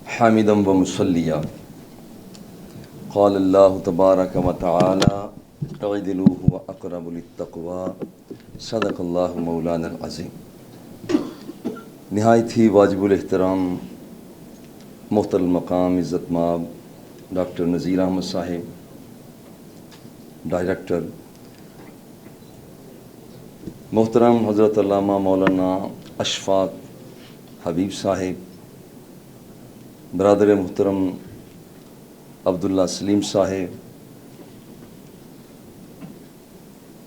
حامدا و مسلیا قال اللہ تبارک و تعالی اعدلوا و اقرب للتقوی صدق اللہ مولانا العظیم۔ نہایت ہی واجب الاحترام محترم مقام عزت مآب ڈاکٹر نذیر احمد صاحب، ڈائریکٹر، محترم حضرت علامہ مولانا اشفاق حبیب صاحب، برادر محترم عبداللہ سلیم صاحب،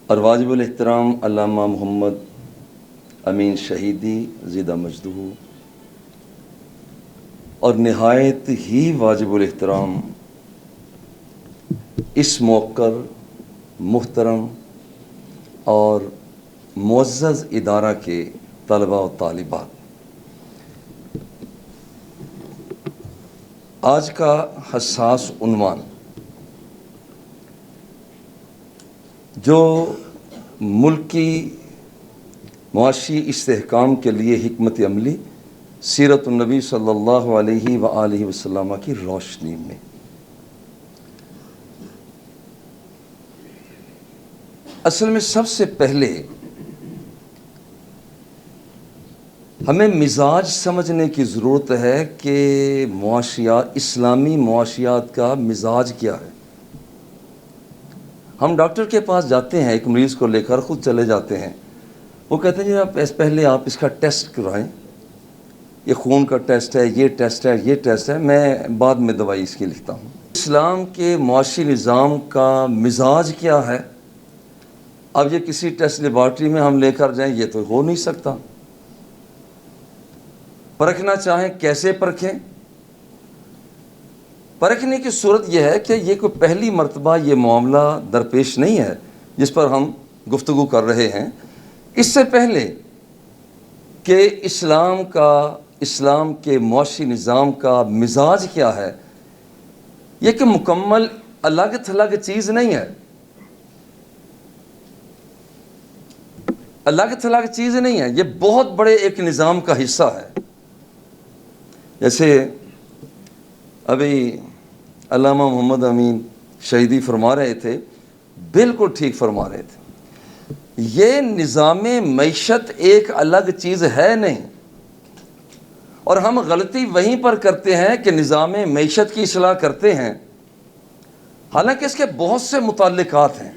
اور واجب الاحترام علامہ محمد امین شہیدی زیدہ مجدہ، اور نہایت ہی واجب الاحترام اس موقر محترم اور معزز ادارہ کے طلباء و طالبات، آج کا حساس عنوان جو ملکی معاشی استحکام کے لیے حکمت عملی سیرت النبی صلی اللہ علیہ وآلہ وسلم کی روشنی میں، اصل میں سب سے پہلے ہمیں مزاج سمجھنے کی ضرورت ہے کہ معاشیات، اسلامی معاشیات کا مزاج کیا ہے۔ ہم ڈاکٹر کے پاس جاتے ہیں، ایک مریض کو لے کر خود چلے جاتے ہیں، وہ کہتے ہیں جی پہلے آپ اس کا ٹیسٹ کرائیں، یہ خون کا ٹیسٹ ہے، یہ ٹیسٹ ہے، یہ ٹیسٹ ہے، میں بعد میں دوائی اس کی لکھتا ہوں۔ اسلام کے معاشی نظام کا مزاج کیا ہے؟ اب یہ کسی ٹیسٹ لیبارٹری میں ہم لے کر جائیں، یہ تو ہو نہیں سکتا۔ پرکھنا چاہیں کیسے پرکھیں؟ پرکھنے کی صورت یہ ہے کہ یہ کوئی پہلی مرتبہ یہ معاملہ درپیش نہیں ہے جس پر ہم گفتگو کر رہے ہیں۔ اس سے پہلے کہ اسلام کے معاشی نظام کا مزاج کیا ہے، یہ کہ مکمل الگ تھلگ چیز نہیں ہے، الگ تھلگ چیز نہیں ہے، یہ بہت بڑے ایک نظام کا حصہ ہے۔ جیسے ابھی علامہ محمد امین شہیدی فرما رہے تھے، بالکل ٹھیک فرما رہے تھے، یہ نظام معیشت ایک الگ چیز ہے نہیں، اور ہم غلطی وہیں پر کرتے ہیں کہ نظام معیشت کی اصلاح کرتے ہیں، حالانکہ اس کے بہت سے متعلقات ہیں۔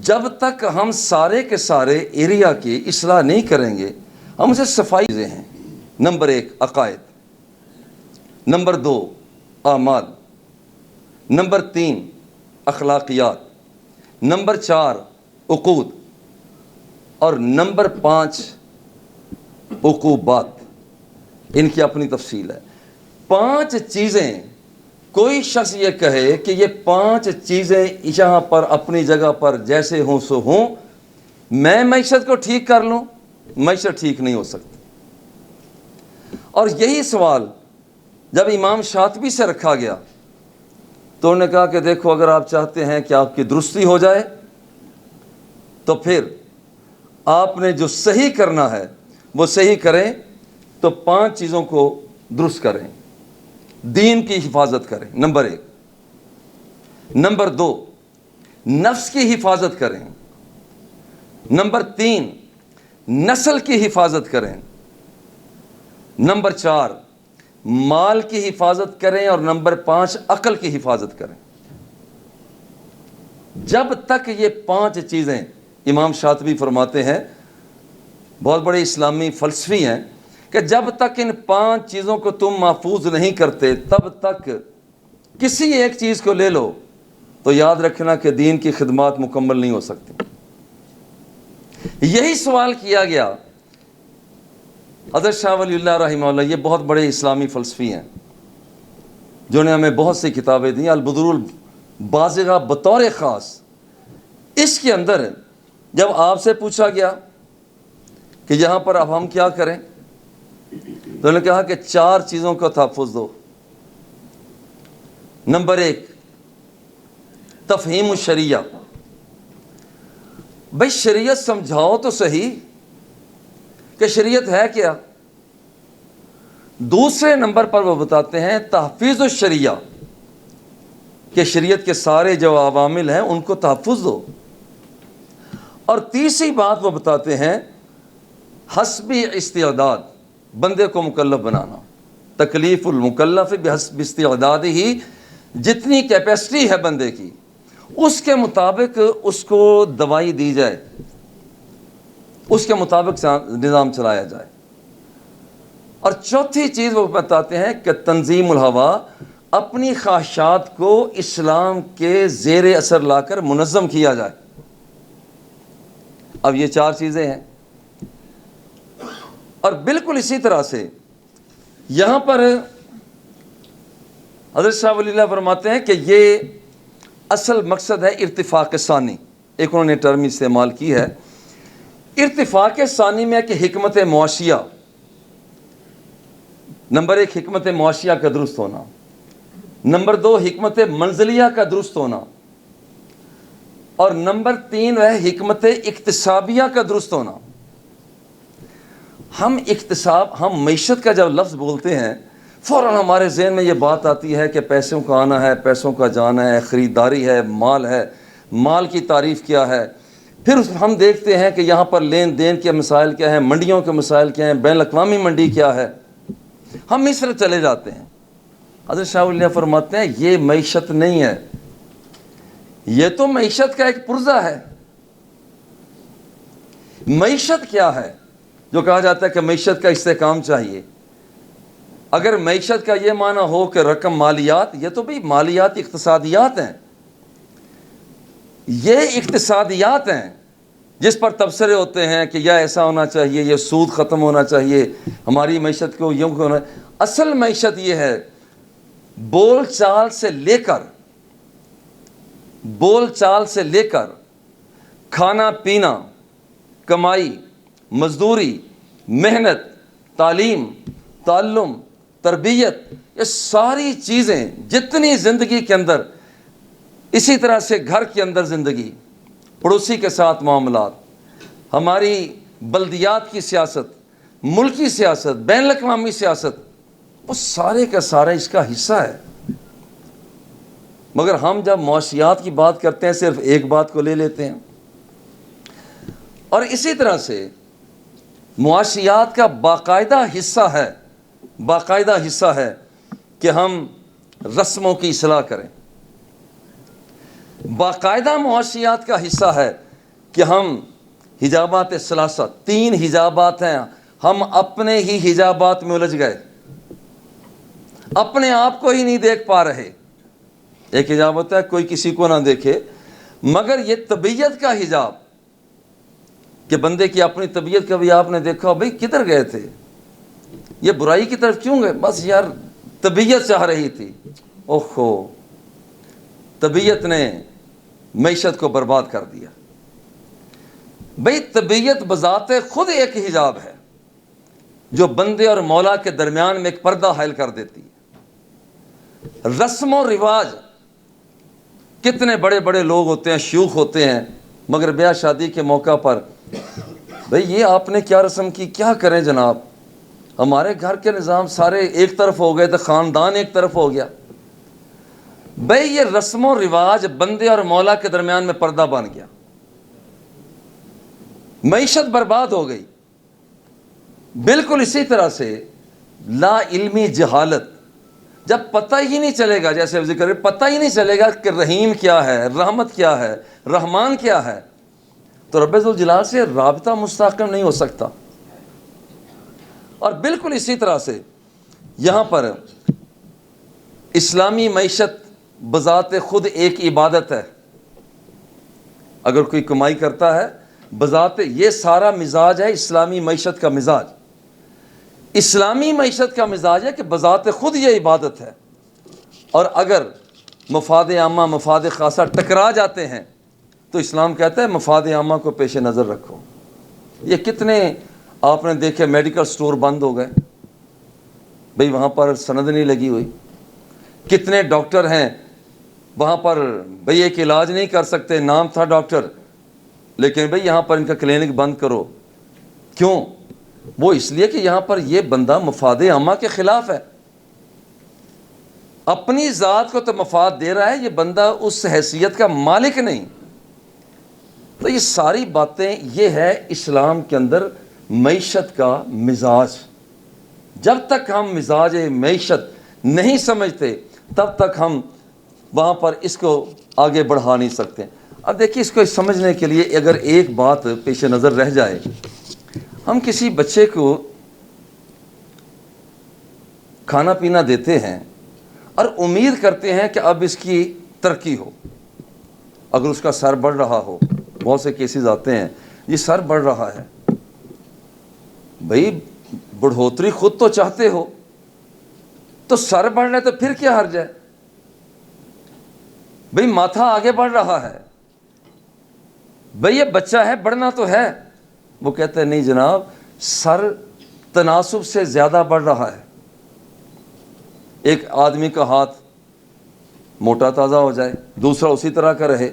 جب تک ہم سارے کے سارے ایریا کی اصلاح نہیں کریں گے، ہم اسے صفائی چیزیں ہیں۔ نمبر 1 عقائد، نمبر 2 اعمال، نمبر 3 اخلاقیات، نمبر 4 عقود، اور نمبر 5 عقوبات۔ ان کی اپنی تفصیل ہے۔ 5 چیزیں، کوئی شخص یہ کہے کہ یہ 5 چیزیں یہاں پر اپنی جگہ پر جیسے ہوں سو ہوں، میں معیشت کو ٹھیک کر لوں، معیشت ٹھیک نہیں ہو سکتی۔ اور یہی سوال جب امام شاطبی سے رکھا گیا تو انہوں نے کہا کہ دیکھو، اگر آپ چاہتے ہیں کہ آپ کی درستی ہو جائے تو پھر آپ نے جو صحیح کرنا ہے وہ صحیح کریں، تو 5 چیزوں کو درست کریں۔ دین کی حفاظت کریں، نمبر 1۔ نمبر 2 نفس کی حفاظت کریں۔ نمبر 3 نسل کی حفاظت کریں۔ نمبر 4 مال کی حفاظت کریں، اور نمبر 5 عقل کی حفاظت کریں۔ جب تک یہ 5 چیزیں، امام شاطبی فرماتے ہیں، بہت بڑے اسلامی فلسفی ہیں، کہ جب تک ان 5 چیزوں کو تم محفوظ نہیں کرتے، تب تک کسی ایک چیز کو لے لو تو یاد رکھنا کہ دین کی خدمات مکمل نہیں ہو سکتی۔ یہی سوال کیا گیا حضرت شاہ ولی اللہ رحمہ اللہ، یہ بہت بڑے اسلامی فلسفی ہیں جنہوں نے ہمیں بہت سی کتابیں دیں، البدر البازغہ بطور خاص۔ اس کے اندر جب آپ سے پوچھا گیا کہ یہاں پر اب ہم کیا کریں، تو انہوں نے کہا کہ 4 چیزوں کا تحفظ دو۔ نمبر 1 تفہیم الشریعہ، بھائی شریعت سمجھاؤ تو صحیح کہ شریعت ہے کیا۔ دوسرے نمبر پر وہ بتاتے ہیں تحفیظ الشریعہ، کہ شریعت کے سارے جو عوامل ہیں ان کو تحفظ دو. اور تیسری بات وہ بتاتے ہیں حسب استعداد، بندے کو مکلف بنانا. تکلیف المکلف بحسب استعداد ہی، جتنی کیپیسٹی ہے بندے کی اس کے مطابق اس کو دوائی دی جائے، اس کے مطابق نظام چلایا جائے. اور چوتھی چیز وہ بتاتے ہیں کہ تنظیم الہوا، اپنی خواہشات کو اسلام کے زیر اثر لا کر منظم کیا جائے. اب یہ چار چیزیں ہیں. اور بالکل اسی طرح سے یہاں پر حضرت شاہ ولی اللہ فرماتے ہیں کہ یہ اصل مقصد ہے ارتفاق ثانی. ایک انہوں نے ٹرم استعمال کی ہے ارتفاق ثانی میں، کہ حکمت معاشیہ. نمبر 1 حکمت معاشیہ کا درست ہونا، نمبر 2 حکمت منزلیہ کا درست ہونا، اور نمبر 3 ہے حکمت اکتسابیہ کا درست ہونا. ہم معیشت کا جب لفظ بولتے ہیں فوراً ہمارے ذہن میں یہ بات آتی ہے کہ پیسوں کا آنا ہے، پیسوں کا جانا ہے، خریداری ہے، مال کی تعریف کیا ہے. پھر ہم دیکھتے ہیں کہ یہاں پر لین دین کے مسائل کیا ہیں، منڈیوں کے مسائل کیا ہیں، بین الاقوامی منڈی کیا ہے. ہم اس طرح چلے جاتے ہیں. حضرت شاہ ولی اللہ فرماتے ہیں یہ معیشت نہیں ہے، یہ تو معیشت کا ایک پرزہ ہے. معیشت کیا ہے جو کہا جاتا ہے کہ معیشت کا استحکام چاہیے؟ اگر معیشت کا یہ معنی ہو کہ رقم مالیات، یہ تو بھی مالیات اقتصادیات ہیں. یہ اقتصادیات ہیں جس پر تبصرے ہوتے ہیں کہ یا ایسا ہونا چاہیے، یہ سود ختم ہونا چاہیے، ہماری معیشت کو یوں ہونا. اصل معیشت یہ ہے بول چال سے لے کر کھانا پینا، کمائی، مزدوری، محنت، تعلیم، تعلم، تربیت، یہ ساری چیزیں جتنی زندگی کے اندر، اسی طرح سے گھر کے اندر زندگی، پڑوسی کے ساتھ معاملات، ہماری بلدیات کی سیاست، ملکی سیاست، بین الاقوامی سیاست، وہ سارے کا سارا اس کا حصہ ہے. مگر ہم جب معاشیات کی بات کرتے ہیں صرف ایک بات کو لے لیتے ہیں. اور اسی طرح سے معاشیات کا باقاعدہ حصہ ہے کہ ہم رسموں کی اصلاح کریں. باقاعدہ معاشیات کا حصہ ہے کہ ہم حجابات ثلاثہ، 3 حجابات ہیں، ہم اپنے ہی حجابات میں الجھ گئے، اپنے آپ کو ہی نہیں دیکھ پا رہے. ایک حجاب ہوتا ہے کوئی کسی کو نہ دیکھے، مگر یہ طبیعت کا حجاب کہ بندے کی اپنی طبیعت کا بھی آپ نے دیکھا بھئی کدھر گئے تھے، یہ برائی کی طرف کیوں گئے؟ بس یار طبیعت چاہ رہی تھی. اوہو، طبیعت نے معیشت کو برباد کر دیا. بھئی طبیعت بذات خود ایک حجاب ہے جو بندے اور مولا کے درمیان میں ایک پردہ حائل کر دیتی ہے. رسم و رواج، کتنے بڑے بڑے لوگ ہوتے ہیں، شیوخ ہوتے ہیں، مگر بیاہ شادی کے موقع پر بھئی یہ آپ نے کیا رسم کی، کیا کریں جناب، ہمارے گھر کے نظام سارے ایک طرف ہو گئے تو خاندان ایک طرف ہو گیا. بھئی یہ رسم و رواج بندے اور مولا کے درمیان میں پردہ بن گیا، معیشت برباد ہو گئی. بالکل اسی طرح سے لا علمی جہالت، جب پتہ ہی نہیں چلے گا، جیسے ذکر پتہ ہی نہیں چلے گا کہ رحیم کیا ہے، رحمت کیا ہے، رحمان کیا ہے، تو رب ذوالجلال سے رابطہ مستحکم نہیں ہو سکتا. اور بالکل اسی طرح سے یہاں پر اسلامی معیشت بذات خود ایک عبادت ہے. اگر کوئی کمائی کرتا ہے بذات، یہ سارا مزاج ہے اسلامی معیشت کا مزاج. اسلامی معیشت کا مزاج ہے کہ بذات خود یہ عبادت ہے. اور اگر مفاد عامہ مفاد خاصہ ٹکرا جاتے ہیں تو اسلام کہتا ہے مفاد عامہ کو پیش نظر رکھو. یہ کتنے آپ نے دیکھے میڈیکل سٹور بند ہو گئے بھئی، وہاں پر سند نہیں لگی ہوئی. کتنے ڈاکٹر ہیں وہاں پر بھئی ایک علاج نہیں کر سکتے، نام تھا ڈاکٹر، لیکن بھئی یہاں پر ان کا کلینک بند کرو. کیوں؟ وہ اس لیے کہ یہاں پر یہ بندہ مفاد عامہ کے خلاف ہے، اپنی ذات کو تو مفاد دے رہا ہے، یہ بندہ اس حیثیت کا مالک نہیں۔ تو یہ ساری باتیں، یہ ہے اسلام کے اندر معیشت کا مزاج۔ جب تک ہم مزاج معیشت نہیں سمجھتے تب تک ہم وہاں پر اس کو آگے بڑھا نہیں سکتے۔ اب دیکھیے، اس کو سمجھنے کے لیے اگر ایک بات پیش نظر رہ جائے، ہم کسی بچے کو کھانا پینا دیتے ہیں اور امید کرتے ہیں کہ اب اس کی ترقی ہو۔ اگر اس کا سر بڑھ رہا ہو، بہت سے کیسز آتے ہیں یہ سر بڑھ رہا ہے، بھئی بڑھوتری خود تو چاہتے ہو، تو سر بڑھ رہا ہے تو پھر کیا حرج ہے؟ بھئی ماتھا آگے بڑھ رہا ہے، بھئی یہ بچہ ہے، بڑھنا تو ہے۔ وہ کہتے ہیں نہیں جناب، سر تناسب سے زیادہ بڑھ رہا ہے۔ ایک آدمی کا ہاتھ موٹا تازہ ہو جائے، دوسرا اسی طرح کا رہے،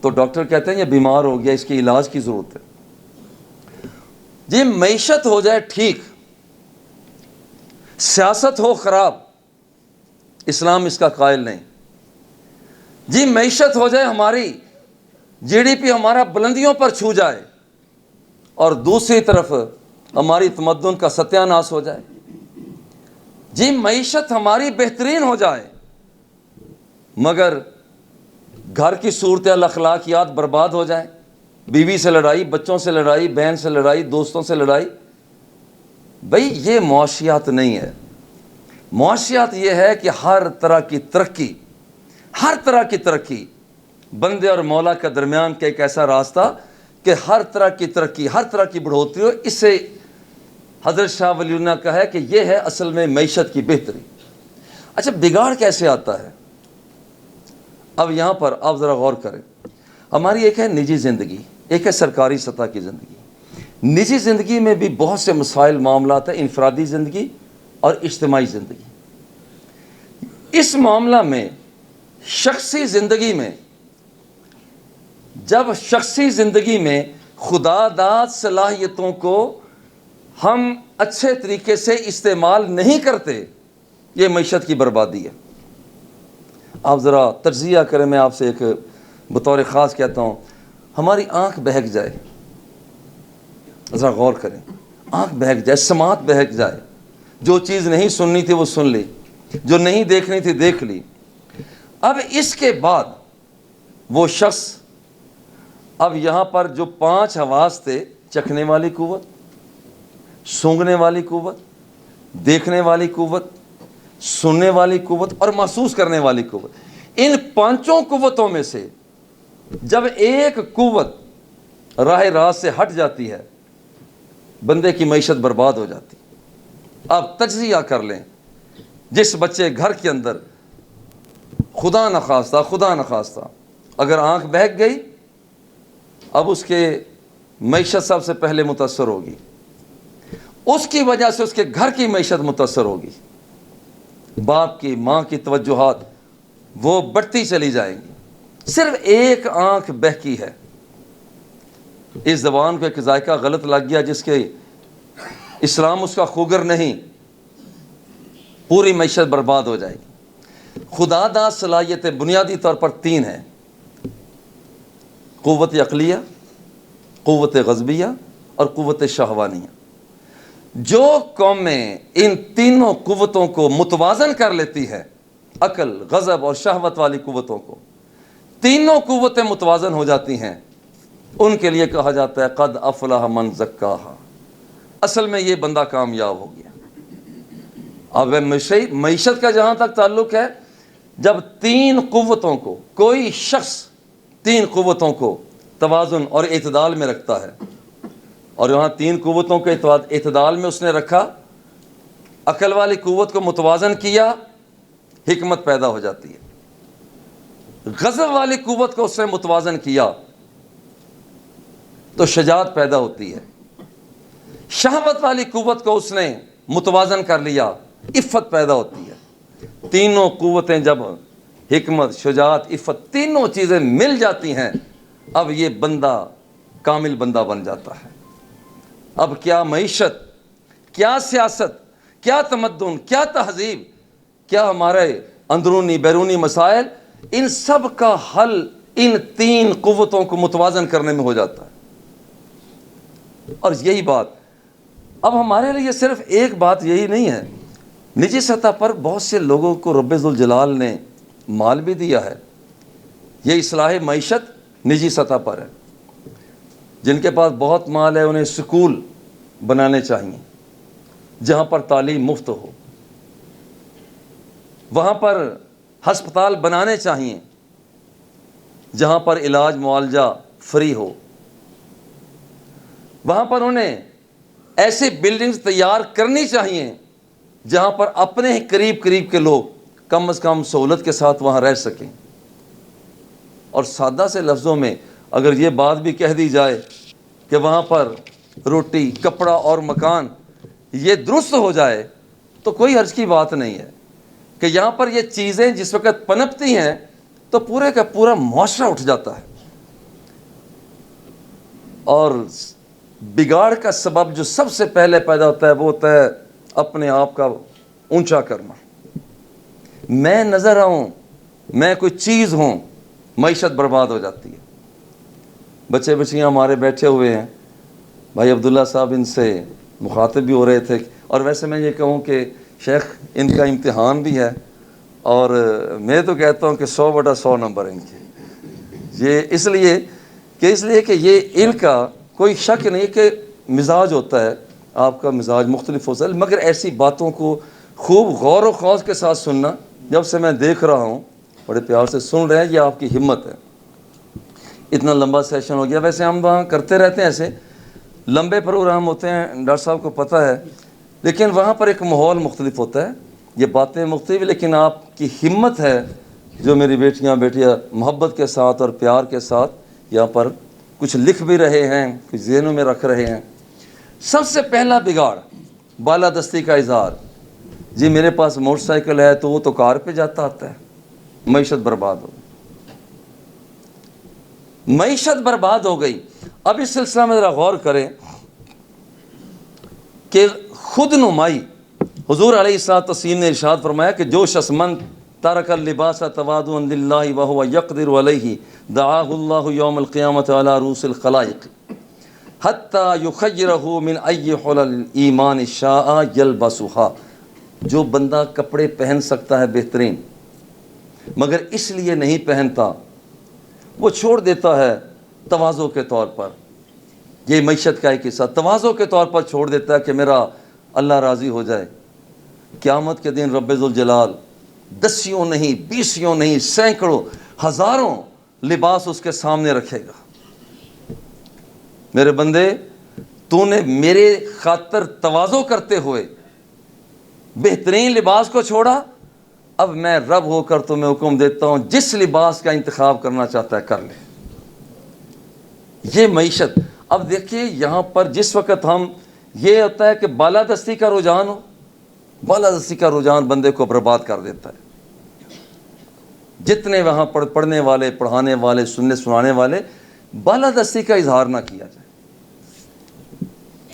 تو ڈاکٹر کہتے ہیں یہ بیمار ہو گیا، اس کے علاج کی ضرورت ہے۔ جی معیشت ہو جائے ٹھیک، سیاست ہو خراب، اسلام اس کا قائل نہیں۔ جی معیشت ہو جائے ہماری، جی ڈی پی ہمارا بلندیوں پر چھو جائے، اور دوسری طرف ہماری تمدن کا ستیہ ناش ہو جائے۔ جی معیشت ہماری بہترین ہو جائے مگر گھر کی صورتحال اخلاقیات برباد ہو جائیں، بیوی سے لڑائی، بچوں سے لڑائی، بہن سے لڑائی، دوستوں سے لڑائی، بھئی یہ معاشیات نہیں ہے۔ معاشیات یہ ہے کہ ہر طرح کی ترقی، ہر طرح کی ترقی، بندے اور مولا کے درمیان کا ایک ایسا راستہ کہ ہر طرح کی ترقی، ہر طرح کی بڑھوتری ہو۔ اس سے حضرت شاہ ولی اللہ نے کہا ہے کہ یہ ہے اصل میں معیشت کی بہتری۔ اچھا بگاڑ کیسے آتا ہے؟ اب یہاں پر آپ ذرا غور کریں، ہماری ایک ہے نجی زندگی، ایک ہے سرکاری سطح کی زندگی۔ نجی زندگی میں بھی بہت سے مسائل معاملات ہیں، انفرادی زندگی اور اجتماعی زندگی۔ اس معاملہ میں شخصی زندگی میں، جب شخصی زندگی میں خدا داد صلاحیتوں کو ہم اچھے طریقے سے استعمال نہیں کرتے، یہ معیشت کی بربادی ہے۔ آپ ذرا تجزیہ کریں، میں آپ سے ایک بطور خاص کہتا ہوں، ہماری آنکھ بہک جائے، ذرا غور کریں، آنکھ بہک جائے، سماعت بہک جائے، جو چیز نہیں سننی تھی وہ سن لی، جو نہیں دیکھنی تھی دیکھ لی۔ اب اس کے بعد وہ شخص، اب یہاں پر جو 5 حواس تھے، چکھنے والی قوت، سونگھنے والی قوت، دیکھنے والی قوت، سننے والی قوت اور محسوس کرنے والی قوت، ان 5 قوتوں میں سے جب ایک قوت راہ راست سے ہٹ جاتی ہے، بندے کی معیشت برباد ہو جاتی۔ آپ تجزیہ کر لیں، جس بچے گھر کے اندر خدا نخواستہ اگر آنکھ بہک گئی، اب اس کے معیشت سب سے پہلے متاثر ہوگی، اس کی وجہ سے اس کے گھر کی معیشت متاثر ہوگی، باپ کی ماں کی توجہات وہ بڑھتی چلی جائیں گی۔ صرف ایک آنکھ بہکی ہے، اس زبان کو ایک ذائقہ غلط لگ گیا جس کے اسلام اس کا خوگر نہیں، پوری معیشت برباد ہو جائے گی۔ خدا داد صلاحیتیں بنیادی طور پر 3 ہیں، قوت عقلیہ، قوت غضبیہ اور قوت شہوانیہ۔ جو قومیں ان تینوں قوتوں کو متوازن کر لیتی ہے، عقل، غضب اور شہوت والی قوتوں کو، تینوں قوتیں متوازن ہو جاتی ہیں، ان کے لیے کہا جاتا ہے قد افلح من زکاہا، اصل میں یہ بندہ کامیاب ہو گیا۔ اب معیشت کا جہاں تک تعلق ہے، جب 3 قوتوں کو کوئی شخص 3 قوتوں کو توازن اور اعتدال میں رکھتا ہے، اور یہاں 3 قوتوں کے اعتدال میں اس نے رکھا، عقل والی قوت کو متوازن کیا، حکمت پیدا ہو جاتی ہے۔ غضب والی قوت کو اس نے متوازن کیا تو شجاعت پیدا ہوتی ہے۔ شہوت والی قوت کو اس نے متوازن کر لیا، عفت پیدا ہوتی ہے۔ تینوں قوتیں جب حکمت، شجاعت، عفت، تینوں چیزیں مل جاتی ہیں، اب یہ بندہ کامل بندہ بن جاتا ہے۔ اب کیا معیشت، کیا سیاست، کیا تمدن، کیا تہذیب، کیا ہمارے اندرونی بیرونی مسائل، ان سب کا حل ان تین قوتوں کو متوازن کرنے میں ہو جاتا ہے۔ اور یہی بات اب ہمارے لیے صرف ایک بات یہی نہیں ہے، نجی سطح پر بہت سے لوگوں کو رب ذوالجلال نے مال بھی دیا ہے۔ یہ اصلاح معیشت نجی سطح پر ہے۔ جن کے پاس بہت مال ہے انہیں سکول بنانے چاہیے جہاں پر تعلیم مفت ہو، وہاں پر ہسپتال بنانے چاہیے جہاں پر علاج معالجہ فری ہو، وہاں پر انہیں ایسی بلڈنگز تیار کرنی چاہیے جہاں پر اپنے ہی قریب قریب کے لوگ کم از کم سہولت کے ساتھ وہاں رہ سکیں۔ اور سادہ سے لفظوں میں اگر یہ بات بھی کہہ دی جائے کہ وہاں پر روٹی، کپڑا اور مکان یہ درست ہو جائے تو کوئی حرج کی بات نہیں ہے کہ یہاں پر یہ چیزیں جس وقت پنپتی ہیں تو پورے کا پورا معاشرہ اٹھ جاتا ہے۔ اور بگاڑ کا سبب جو سب سے پہلے پیدا ہوتا ہے وہ ہوتا ہے اپنے آپ کا اونچا کرنا۔ میں نظر آؤں، میں کوئی چیز ہوں، معیشت برباد ہو جاتی ہے۔ بچے بچیاں ہمارے بیٹھے ہوئے ہیں، بھائی عبداللہ صاحب ان سے مخاطب بھی ہو رہے تھے، اور ویسے میں یہ کہوں کہ شیخ ان کا امتحان بھی ہے، اور میں تو کہتا ہوں کہ 100/100 نمبر ان کے، یہ اس لیے کہ یہ ان کا کوئی شک نہیں کہ مزاج ہوتا ہے، آپ کا مزاج مختلف ہوتا ہے، مگر ایسی باتوں کو خوب غور و خوض کے ساتھ سننا، جب سے میں دیکھ رہا ہوں بڑے پیار سے سن رہے ہیں، یہ آپ کی ہمت ہے۔ اتنا لمبا سیشن ہو گیا، ویسے ہم وہاں کرتے رہتے ہیں، ایسے لمبے پروگرام ہوتے ہیں، ڈاکٹر صاحب کو پتہ ہے، لیکن وہاں پر ایک ماحول مختلف ہوتا ہے، یہ باتیں مختلف، لیکن آپ کی ہمت ہے جو میری بیٹیاں محبت کے ساتھ اور پیار کے ساتھ یہاں پر کچھ لکھ بھی رہے ہیں، کچھ ذہنوں میں رکھ رہے ہیں۔ سب سے پہلا بگاڑ بالادستی کا اظہار، جی میرے پاس موٹر سائیکل ہے تو وہ تو کار پہ جاتا آتا ہے، معیشت برباد ہو گئی، معیشت برباد ہو گئی۔ اب اس سلسلہ میں ذرا غور کریں کہ خود نمائی حضور علیہ الصلوۃ نے ارشاد فرمایا کہ جو شخص من ترک اللباس تواضعا للہ وهو يقدر علیہ دعاہ اللہ یوم القیامۃ علی رؤوس الخلائق حتی یخیرہ من ای حلل الایمان شاء یلبسها۔ جو بندہ کپڑے پہن سکتا ہے بہترین مگر اس لیے نہیں پہنتا، وہ چھوڑ دیتا ہے تواضع کے طور پر۔ یہ معیشت کا ایک حصہ تواضع کے طور پر چھوڑ دیتا ہے کہ میرا اللہ راضی ہو جائے۔ قیامت کے دن رب ذوالجلال دسیوں نہیں، بیسیوں نہیں، سینکڑوں، ہزاروں لباس اس کے سامنے رکھے گا۔ میرے بندے، تو نے میرے خاطر تواضع کرتے ہوئے بہترین لباس کو چھوڑا، اب میں رب ہو کر تمہیں حکم دیتا ہوں جس لباس کا انتخاب کرنا چاہتا ہے کر لے۔ یہ معیشت۔ اب دیکھیے یہاں پر جس وقت ہم، یہ ہوتا ہے کہ بالادستی کا رجحان ہو، بالادستی کا رجحان بندے کو برباد کر دیتا ہے۔ جتنے وہاں پڑھنے والے، پڑھانے والے، سننے سنانے والے، بالادستی کا اظہار نہ کیا جائے۔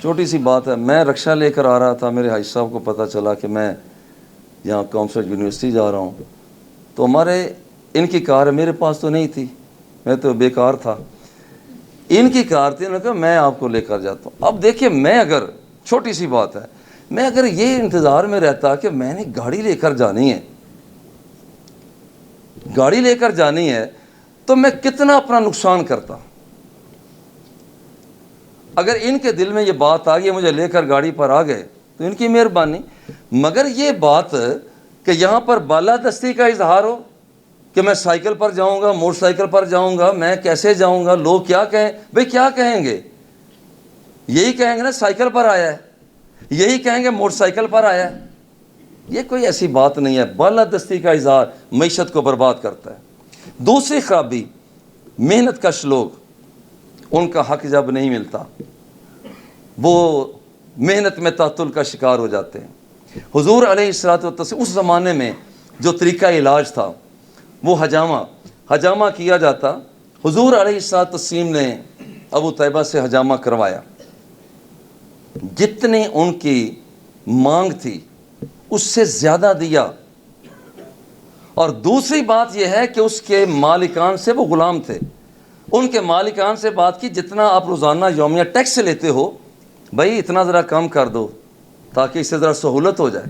چھوٹی سی بات ہے، میں رکشہ لے کر آ رہا تھا، میرے حاج صاحب کو پتہ چلا کہ میں یہاں کامسٹ یونیورسٹی جا رہا ہوں، تو ہمارے ان کی کار ہے، میرے پاس تو نہیں تھی، میں تو بیکار تھا، ان کی کار تھی، انہوں نے کہا میں آپ کو لے کر جاتا ہوں۔ اب دیکھیے میں اگر، چھوٹی سی بات ہے، میں اگر یہ انتظار میں رہتا کہ میں نے گاڑی لے کر جانی ہے، گاڑی لے کر جانی ہے، تو میں کتنا اپنا نقصان کرتا۔ اگر ان کے دل میں یہ بات آ گئی، مجھے لے کر گاڑی پر آ گئے تو ان کی مہربانی، مگر یہ بات کہ یہاں پر بالادستی کا اظہار ہو کہ میں سائیکل پر جاؤں گا، موٹر سائیکل پر جاؤں گا، میں کیسے جاؤں گا، لوگ کیا کہیں، بھئی کیا کہیں گے؟ یہی کہیں گے نا سائیکل پر آیا ہے، یہی کہیں گے موٹر سائیکل پر آیا ہے۔ یہ کوئی ایسی بات نہیں ہے۔ بالادستی کا اظہار معیشت کو برباد کرتا ہے۔ دوسری خرابی، محنت کش لوگ، ان کا حق جب نہیں ملتا وہ محنت میں تعطل کا شکار ہو جاتے ہیں۔ حضور علیہ الصلوۃ اس زمانے میں جو طریقہ علاج تھا وہ حجامہ کیا جاتا۔ حضور علیہ الصلوۃ نے ابو طیبہ سے حجامہ کروایا، جتنی ان کی مانگ تھی اس سے زیادہ دیا. اور دوسری بات یہ ہے کہ اس کے مالکان سے وہ غلام تھے, ان کے مالکان سے بات کی جتنا آپ روزانہ یومیہ ٹیکس لیتے ہو بھائی اتنا ذرا کم کر دو تاکہ اس سے ذرا سہولت ہو جائے.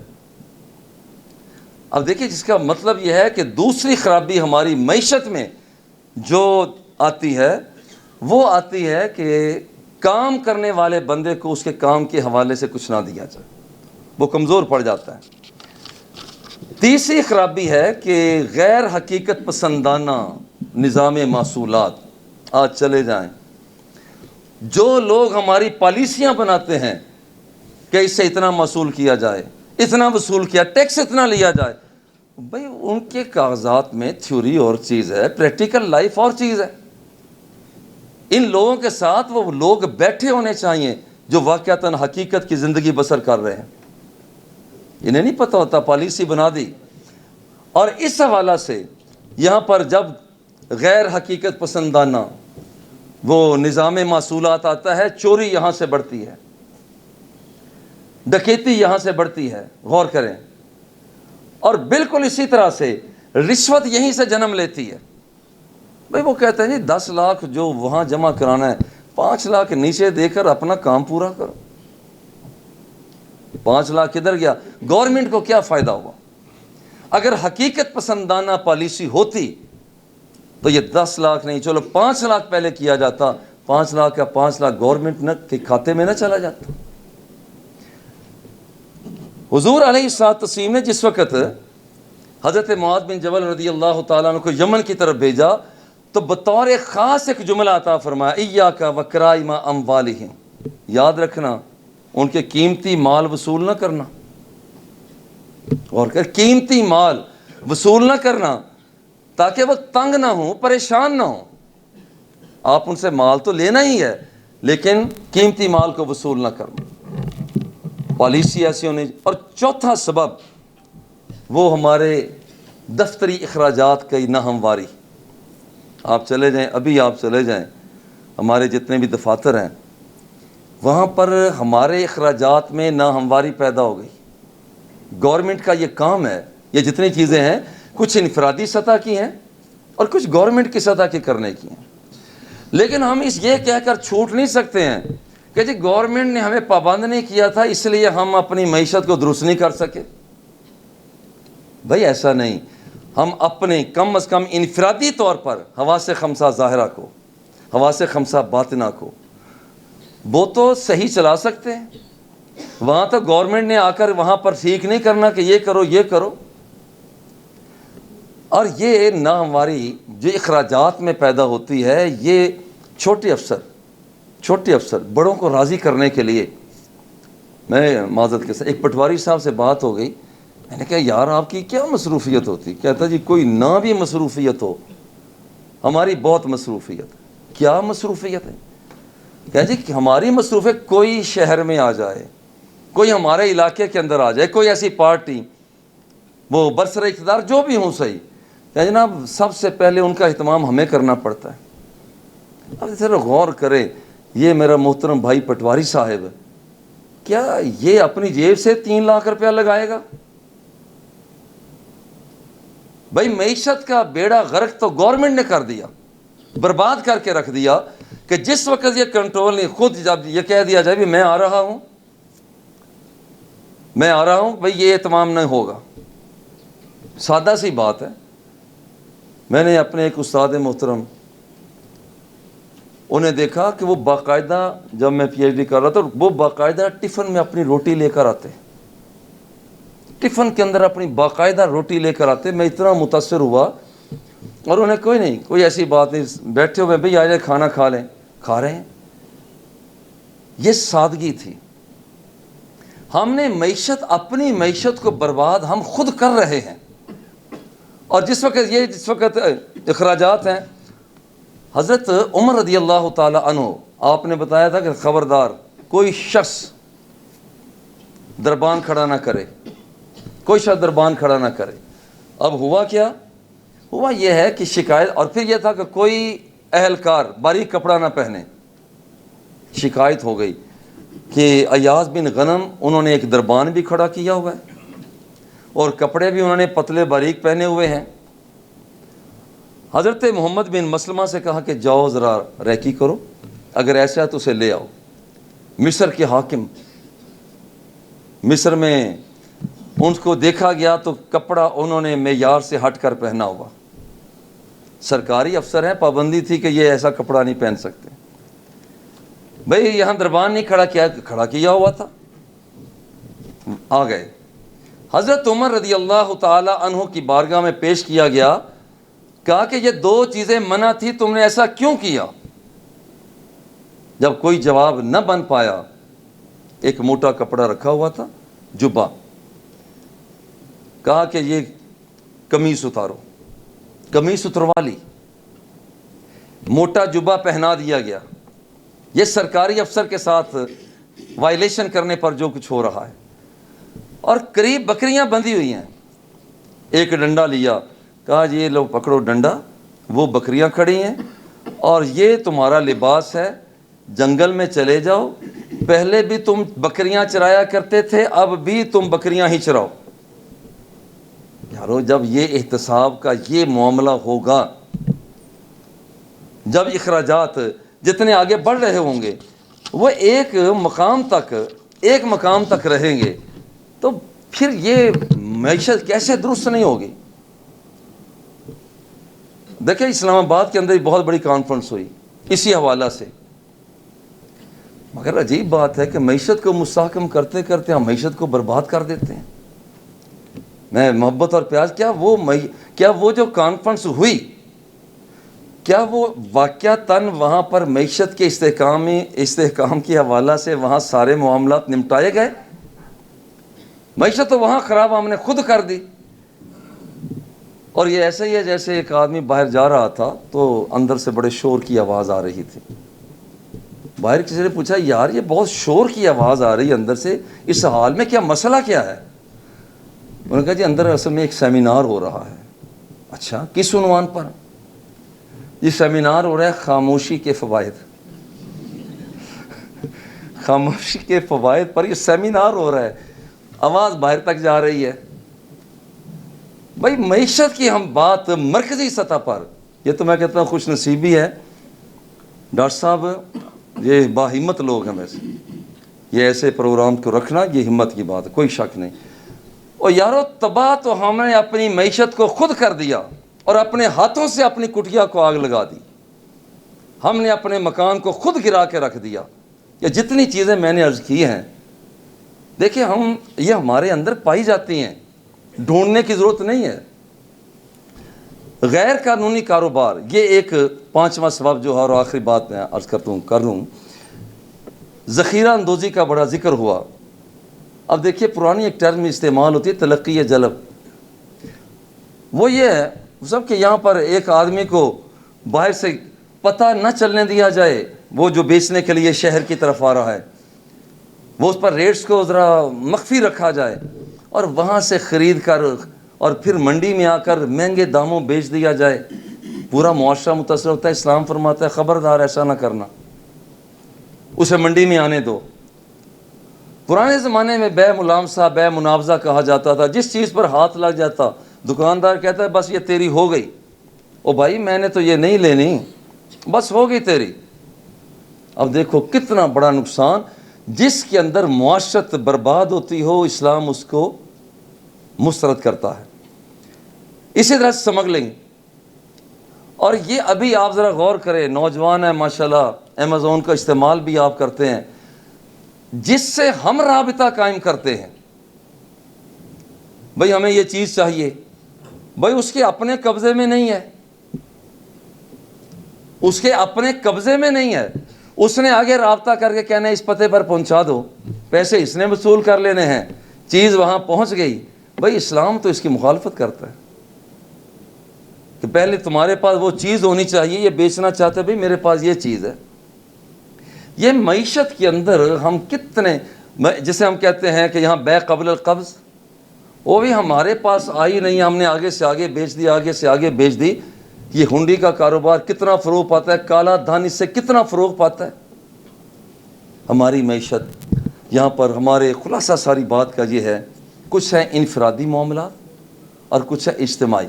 اب دیکھیے جس کا مطلب یہ ہے کہ دوسری خرابی ہماری معیشت میں جو آتی ہے وہ آتی ہے کہ کام کرنے والے بندے کو اس کے کام کے حوالے سے کچھ نہ دیا جائے, وہ کمزور پڑ جاتا ہے. تیسری خرابی ہے کہ غیر حقیقت پسندانہ نظام محصولات. آج چلے جائیں, جو لوگ ہماری پالیسیاں بناتے ہیں کہ اس سے اتنا وصول کیا جائے, اتنا وصول کیا, ٹیکس اتنا لیا جائے, بھائی ان کے کاغذات میں تھیوری اور چیز ہے, پریکٹیکل لائف اور چیز ہے. ان لوگوں کے ساتھ وہ لوگ بیٹھے ہونے چاہیے جو واقعتاً حقیقت کی زندگی بسر کر رہے ہیں. انہیں نہیں پتہ ہوتا, پالیسی بنا دی. اور اس حوالہ سے یہاں پر جب غیر حقیقت پسندانہ وہ نظام محصولات آتا ہے, چوری یہاں سے بڑھتی ہے, ڈکیتی یہاں سے بڑھتی ہے, غور کریں. اور بالکل اسی طرح سے رشوت یہیں سے جنم لیتی ہے. بھائی وہ کہتے ہیں جی 10 لاکھ جو وہاں جمع کرانا ہے 5 لاکھ نیچے دے کر اپنا کام پورا کرو. 5 لاکھ کدھر گیا؟ گورنمنٹ کو کیا فائدہ ہوا؟ اگر حقیقت پسندانہ پالیسی ہوتی تو یہ 10 لاکھ نہیں, چلو 5 لاکھ پہلے کیا جاتا, 5 لاکھ کا 5 لاکھ گورنمنٹ کے کھاتے میں نہ چلا جاتا. حضور علیہ الصلوۃ والتسلیم نے جس وقت حضرت معاذ بن جبل رضی اللہ تعالیٰ عنہ کو یمن کی طرف بھیجا تو بطور خاص ایک جملہ عطا فرمایا, ایاک وکرائم اموالہم, یاد رکھنا ان کے قیمتی مال وصول نہ کرنا. اور قیمتی مال وصول نہ کرنا تاکہ وہ تنگ نہ ہوں, پریشان نہ ہوں. آپ ان سے مال تو لینا ہی ہے لیکن قیمتی مال کو وصول نہ کرنا, پالیسی ایسی ہونی. اور چوتھا سبب وہ ہمارے دفتری اخراجات کی ناہمواری. آپ چلے جائیں, ابھی آپ چلے جائیں ہمارے جتنے بھی دفاتر ہیں وہاں پر ہمارے اخراجات میں ناہمواری پیدا ہو گئی. گورنمنٹ کا یہ کام ہے, یہ جتنی چیزیں ہیں کچھ انفرادی سطح کی ہیں اور کچھ گورنمنٹ کی سطح کی کرنے کی ہیں, لیکن ہم اس یہ کہہ کر چھوٹ نہیں سکتے ہیں کہ جی گورنمنٹ نے ہمیں پابند نہیں کیا تھا اس لیے ہم اپنی معیشت کو درست نہیں کر سکے. بھائی ایسا نہیں, ہم اپنے کم از کم انفرادی طور پر حواس خمسہ ظاہرہ کو, حواس خمسہ باطنہ کو وہ تو صحیح چلا سکتے ہیں. وہاں تو گورنمنٹ نے آ کر وہاں پر ٹھیک نہیں کرنا کہ یہ کرو یہ کرو. اور یہ ناہمواری جو اخراجات میں پیدا ہوتی ہے یہ چھوٹے افسر بڑوں کو راضی کرنے کے لیے. میں معذرت کے ساتھ ایک پٹواری صاحب سے بات ہو گئی, میں نے کہا یار آپ کی کیا مصروفیت ہوتی؟ کہتا جی کوئی نہ بھی مصروفیت ہو, ہماری بہت مصروفیت ہے. کیا مصروفیت ہے؟ کہ جی ہماری مصروفیت کوئی شہر میں آ جائے, کوئی ہمارے علاقے کے اندر آ جائے, کوئی ایسی پارٹی وہ برسر اقتدار جو بھی ہوں صحیح, کہ جناب سب سے پہلے ان کا اہتمام ہمیں کرنا پڑتا ہے. اب ذرا غور کرے, یہ میرا محترم بھائی پٹواری صاحب کیا یہ اپنی جیب سے 3 لاکھ روپیہ لگائے گا؟ بھائی معیشت کا بیڑا غرق تو گورنمنٹ نے کر دیا, برباد کر کے رکھ دیا کہ جس وقت یہ کنٹرول نہیں, خود جب یہ کہہ دیا جائے بھی میں آ رہا ہوں بھئی یہ اہتمام نہیں ہوگا. سادہ سی بات ہے. میں نے اپنے ایک استاد محترم انہیں دیکھا کہ وہ باقاعدہ, جب میں پی ایچ ڈی کر رہا تھا, وہ باقاعدہ ٹفن میں اپنی روٹی لے کر آتے, ٹفن کے اندر اپنی باقاعدہ روٹی لے کر آتے. میں اتنا متاثر ہوا, اور انہیں کوئی ایسی بات نہیں, بیٹھے ہوئے بھئی آ جائے کھانا کھا لیں, کھا رہے ہیں. یہ سادگی تھی. ہم نے اپنی معیشت کو برباد ہم خود کر رہے ہیں. اور جس وقت اخراجات ہیں, حضرت عمر رضی اللہ تعالی عنہ آپ نے بتایا تھا کہ خبردار کوئی شخص دربان کھڑا نہ کرے, کوئی شخص دربان کھڑا نہ کرے. اب ہوا کیا؟ ہوا یہ ہے کہ شکایت, اور پھر یہ تھا کہ کوئی اہلکار باریک کپڑا نہ پہنے. شکایت ہو گئی کہ ایاز بن غنم انہوں نے ایک دربان بھی کھڑا کیا ہوا ہے اور کپڑے بھی انہوں نے پتلے باریک پہنے ہوئے ہیں. حضرت محمد بن مسلمہ سے کہا کہ جاؤ ذرا ریکی کرو، اگر ایسا ہے تو اسے لے آؤ. مصر کے حاکم، مصر میں ان کو دیکھا گیا تو کپڑا انہوں نے معیار سے ہٹ کر پہنا ہوا. سرکاری افسر ہیں، پابندی تھی کہ یہ ایسا کپڑا نہیں پہن سکتے. بھئی یہاں دربان نہیں کھڑا کیا ہوا تھا. آ گئے، حضرت عمر رضی اللہ تعالی عنہ کی بارگاہ میں پیش کیا گیا. کہا کہ یہ 2 چیزیں منع تھی، تم نے ایسا کیوں کیا؟ جب کوئی جواب نہ بن پایا، ایک موٹا کپڑا رکھا ہوا تھا، جبہ. کہا کہ یہ قمیص اتارو، قمیص اتروا لی، موٹا جبہ پہنا دیا گیا. یہ سرکاری افسر کے ساتھ وائلیشن کرنے پر جو کچھ ہو رہا ہے. اور قریب بکریاں بندھی ہوئی ہیں. ایک ڈنڈا لیا، کہا جی یہ لو پکڑو ڈنڈا، وہ بکریاں کھڑی ہیں اور یہ تمہارا لباس ہے، جنگل میں چلے جاؤ. پہلے بھی تم بکریاں چرایا کرتے تھے، اب بھی تم بکریاں ہی چراؤ. یارو جب یہ احتساب کا یہ معاملہ ہوگا، جب اخراجات جتنے آگے بڑھ رہے ہوں گے وہ ایک مقام تک رہیں گے، تو پھر یہ معیشت کیسے درست نہیں ہوگی؟ دیکھیں اسلام آباد کے اندر بہت بڑی کانفرنس ہوئی اسی حوالہ سے، مگر عجیب بات ہے کہ معیشت کو مستحکم کرتے کرتے ہم معیشت کو برباد کر دیتے ہیں. میں محبت اور پیار، کیا وہ جو کانفرنس ہوئی، کیا وہ واقعتاً وہاں پر معیشت کے استحکام کے حوالہ سے وہاں سارے معاملات نمٹائے گئے؟ معیشت تو وہاں خراب ہم نے خود کر دی. اور یہ ایسا ہی ہے جیسے ایک آدمی باہر جا رہا تھا تو اندر سے بڑے شور کی آواز آ رہی تھی. باہر کسی نے پوچھا یار یہ بہت شور کی آواز آ رہی ہے اندر سے، اس حال میں کیا مسئلہ کیا ہے؟ انہوں نے کہا جی اندر اصل میں ایک سیمینار ہو رہا ہے. اچھا، کس عنوان پر؟ یہ سیمینار ہو رہا ہے خاموشی کے فوائد. خاموشی کے فوائد پر یہ سیمینار ہو رہا ہے. آواز باہر تک جا رہی ہے. بھائی معیشت کی ہم بات مرکزی سطح پر، یہ تو میں کہتا ہوں خوش نصیبی ہے ڈاکٹر صاحب، یہ باہمت لوگ ہیں. ویسے یہ ایسے پروگرام کو رکھنا یہ ہمت کی بات ہے، کوئی شک نہیں. اور یارو تباہ تو ہم نے اپنی معیشت کو خود کر دیا اور اپنے ہاتھوں سے اپنی کٹیا کو آگ لگا دی. ہم نے اپنے مکان کو خود گرا کے رکھ دیا. یہ جتنی چیزیں میں نے عرض کی ہیں، دیکھیں یہ ہمارے اندر پائی جاتی ہیں، ڈھونڈنے کی ضرورت نہیں ہے. غیر قانونی کاروبار، یہ ایک 5واں سبب جو ہے، اور آخری بات میں عرض کر لوں، ذخیرہ اندوزی کا بڑا ذکر ہوا. اب دیکھیے پرانی ایک ٹرم استعمال ہوتی ہے تلقی جلب. وہ یہ ہے سب کہ یہاں پر ایک آدمی کو باہر سے پتہ نہ چلنے دیا جائے، وہ جو بیچنے کے لیے شہر کی طرف آ رہا ہے، وہ اس پر ریٹس کو ذرا مخفی رکھا جائے اور وہاں سے خرید کر اور پھر منڈی میں آ کر مہنگے داموں بیچ دیا جائے. پورا معاشرہ متاثر ہوتا ہے. اسلام فرماتا ہے خبردار ایسا نہ کرنا، اسے منڈی میں آنے دو. پرانے زمانے میں بے ملامسہ، بے مناوضہ کہا جاتا تھا. جس چیز پر ہاتھ لگ جاتا دکاندار کہتا ہے بس یہ تیری ہو گئی. او بھائی میں نے تو یہ نہیں لینی، بس ہو گئی تیری. اب دیکھو کتنا بڑا نقصان، جس کے اندر معاشرت برباد ہوتی ہو اسلام اس کو مسترد کرتا ہے. اسی طرح سمگلنگ، اور یہ ابھی آپ ذرا غور کریں، نوجوان ہیں ماشاءاللہ، امیزون کا استعمال بھی آپ کرتے ہیں، جس سے ہم رابطہ قائم کرتے ہیں. بھئی ہمیں یہ چیز چاہیے، بھئی اس کے اپنے قبضے میں نہیں ہے، اس کے اپنے قبضے میں نہیں ہے. اس نے آگے رابطہ کر کے کہنا ہے اس پتے پر پہنچا دو، پیسے اس نے وصول کر لینے ہیں، چیز وہاں پہنچ گئی. بھئی اسلام تو اس کی مخالفت کرتا ہے کہ پہلے تمہارے پاس وہ چیز ہونی چاہیے. یہ بیچنا چاہتے بھئی میرے پاس یہ چیز ہے. یہ معیشت کے اندر ہم کتنے، جسے ہم کہتے ہیں کہ یہاں بے قبل القبض، وہ بھی ہمارے پاس آئی نہیں، ہم نے آگے سے آگے بیچ دی، آگے سے آگے بیچ دی. یہ ہنڈی کا کاروبار کتنا فروغ پاتا ہے، کالا دھن اس سے کتنا فروغ پاتا ہے. ہماری معیشت یہاں پر ہمارے خلاصہ ساری بات کا یہ ہے، کچھ ہے انفرادی معاملات اور کچھ ہے اجتماعی۔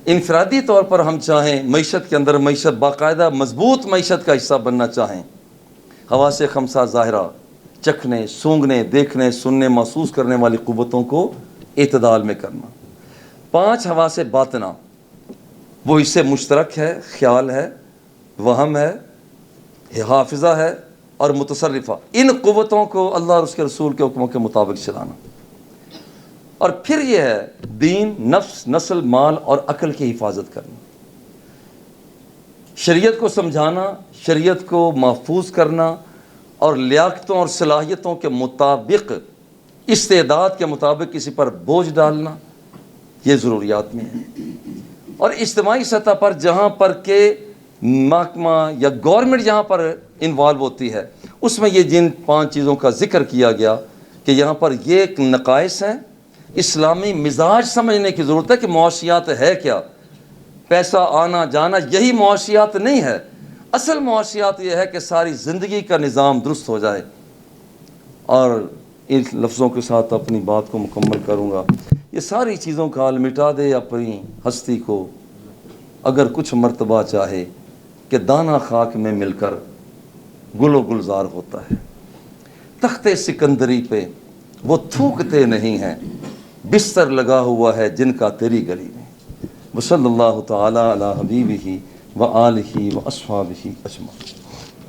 انفرادی طور پر ہم چاہیں معیشت کے اندر معیشت باقاعدہ مضبوط معیشت کا حصہ بننا چاہیں، حواس خمسہ ظاہرہ، چکھنے، سونگھنے، دیکھنے، سننے، محسوس کرنے والی قوتوں کو اعتدال میں کرنا۔ 5 حواس باطنہ، وہ اس سے مشترک ہے، خیال ہے، وہم ہے، حافظہ ہے اور متصرفہ۔ ان قوتوں کو اللہ اور اس کے رسول کے حکموں کے مطابق چلانا۔ اور پھر یہ ہے دین، نفس، نسل، مال اور عقل کی حفاظت کرنا، شریعت کو سمجھانا، شریعت کو محفوظ کرنا اور لیاقتوں اور صلاحیتوں کے مطابق، استعداد کے مطابق کسی پر بوجھ ڈالنا، یہ ضروریات میں ہے۔ اور اجتماعی سطح پر جہاں پر کہ محکمہ یا گورنمنٹ جہاں پر انوالو ہوتی ہے، اس میں یہ جن 5 چیزوں کا ذکر کیا گیا کہ یہاں پر یہ ایک نقائص ہیں، اسلامی مزاج سمجھنے کی ضرورت ہے کہ معاشیات ہے کیا۔ پیسہ آنا جانا یہی معاشیات نہیں ہے، اصل معاشیات یہ ہے کہ ساری زندگی کا نظام درست ہو جائے۔ اور ان لفظوں کے ساتھ اپنی بات کو مکمل کروں گا، یہ ساری چیزوں کا حال مٹا دے اپنی ہستی کو، اگر کچھ مرتبہ چاہے کہ دانہ خاک میں مل کر گل و گلزار ہوتا ہے۔ تخت سکندری پہ وہ تھوکتے نہیں ہیں، بستر لگا ہوا ہے جن کا تیری گلی میں۔ وصلی اللہ تعالی علی حبیبہ و آلہ و اصحابہ اجمعین۔